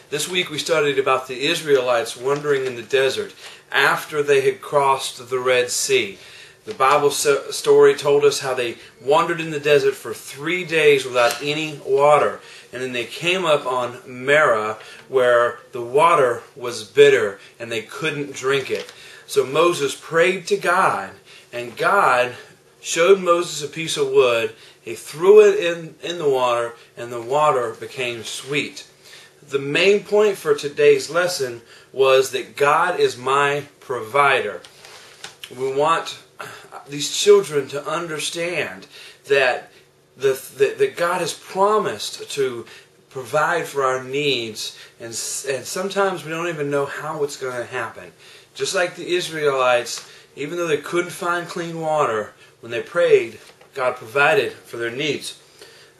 This week we studied about the Israelites wandering in the desert after they had crossed the Red Sea. The Bible story told us how they wandered in the desert for 3 days without any water. And then they came up on Marah, where the water was bitter and they couldn't drink it. So Moses prayed to God, and God showed Moses a piece of wood. He threw it in the water, and the water became sweet. The main point for today's lesson was that God is my provider. We want these children to understand that that God has promised to provide for our needs, and sometimes we don't even know how it's going to happen. Just like the Israelites, even though they couldn't find clean water, when they prayed, God provided for their needs.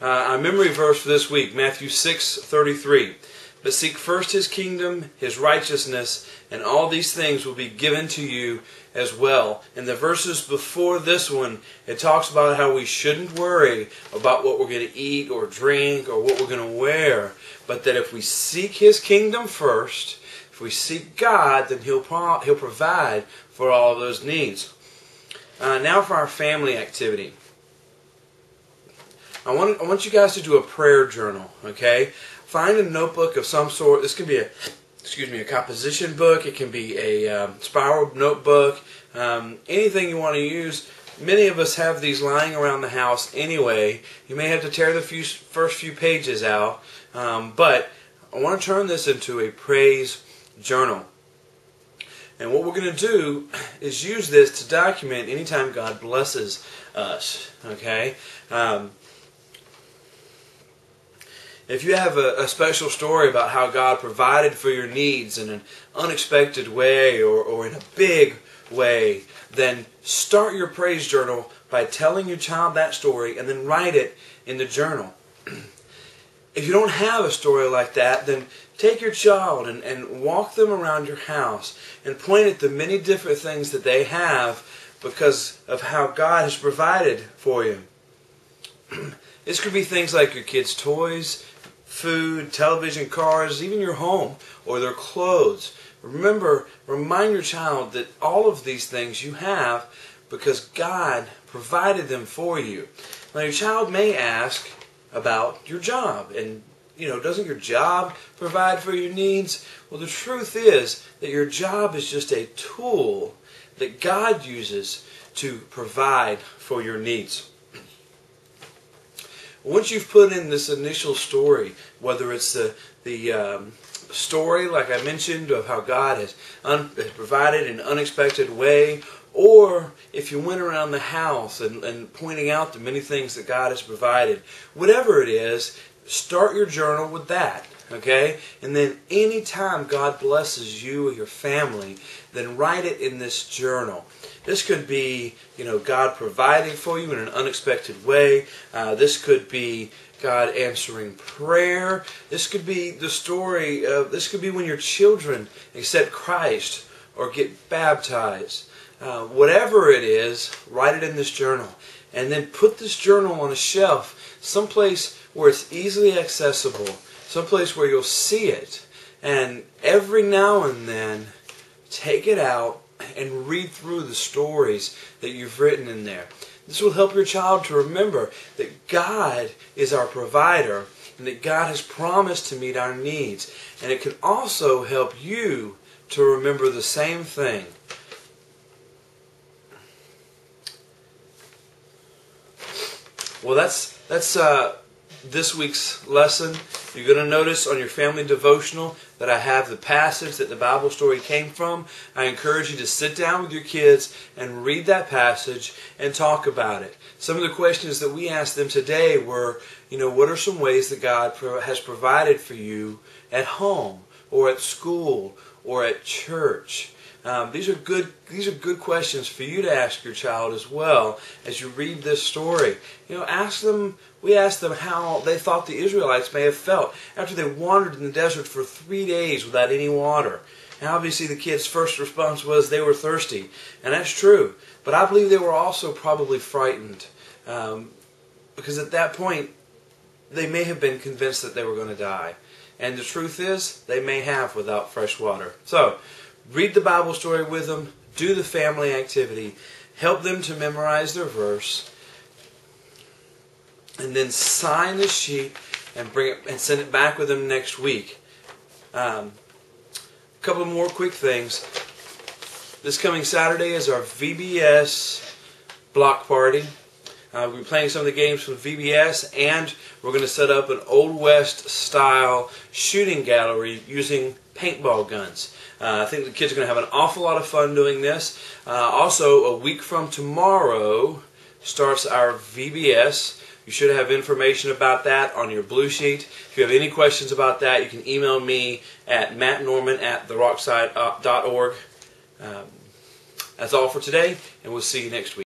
Our memory verse for this week, Matthew 6:33. But seek first His kingdom, His righteousness, and all these things will be given to you as well. In the verses before this one, it talks about how we shouldn't worry about what we're going to eat or drink or what we're going to wear, but that if we seek His kingdom first, if we seek God, then He'll provide for all of those needs. Now for our family activity. I want you guys to do a prayer journal, okay? Find a notebook of some sort. This can be a composition book. It can be a spiral notebook. Anything you want to use. Many of us have these lying around the house anyway. You may have to tear the first few pages out. But I want to turn this into a praise journal. And what we're going to do is use this to document anytime God blesses us. Okay? If you have a special story about how God provided for your needs in an unexpected way or in a big way, then start your praise journal by telling your child that story and then write it in the journal. If you don't have a story like that, then take your child and walk them around your house and point at the many different things that they have because of how God has provided for you. This could be things like your kids' toys, food, television, cars, even your home or their clothes. Remind your child that all of these things you have because God provided them for you. Now your child may ask about your job and, doesn't your job provide for your needs? Well, the truth is that your job is just a tool that God uses to provide for your needs. Once you've put in this initial story, whether it's the story, like I mentioned, of how God has provided in an unexpected way, or if you went around the house and pointing out the many things that God has provided, whatever it is, start your journal with that. Okay? And then anytime God blesses you or your family, then write it in this journal. This could be, God providing for you in an unexpected way. This could be God answering prayer. This could be the story of, this could be when your children accept Christ or get baptized. Whatever it is, write it in this journal. And then put this journal on a shelf, someplace where it's easily accessible, someplace where you'll see it. And every now and then, take it out and read through the stories that you've written in there. This will help your child to remember that God is our provider and that God has promised to meet our needs. And it can also help you to remember the same thing. Well, that's this week's lesson. You're going to notice on your family devotional that I have the passage that the Bible story came from. I encourage you to sit down with your kids and read that passage and talk about it. Some of the questions that we asked them today were, what are some ways that God has provided for you at home or at school or at church? These are good questions for you to ask your child as well as you read this story. We asked them how they thought the Israelites may have felt after they wandered in the desert for 3 days without any water. And obviously the kids' first response was they were thirsty. And that's true. But I believe they were also probably frightened. Because at that point, they may have been convinced that they were going to die. And the truth is, they may have without fresh water. So, read the Bible story with them, do the family activity, help them to memorize their verse, and then sign the sheet and bring it and send it back with them next week. A couple more quick things. This coming Saturday is our VBS block party. We'll be playing some of the games from VBS, and we're going to set up an Old West style shooting gallery using paintball guns. I think the kids are going to have an awful lot of fun doing this. Also, a week from tomorrow starts our VBS. You should have information about that on your blue sheet. If you have any questions about that, you can email me at mattnorman@therockside.org. That's all for today, and we'll see you next week.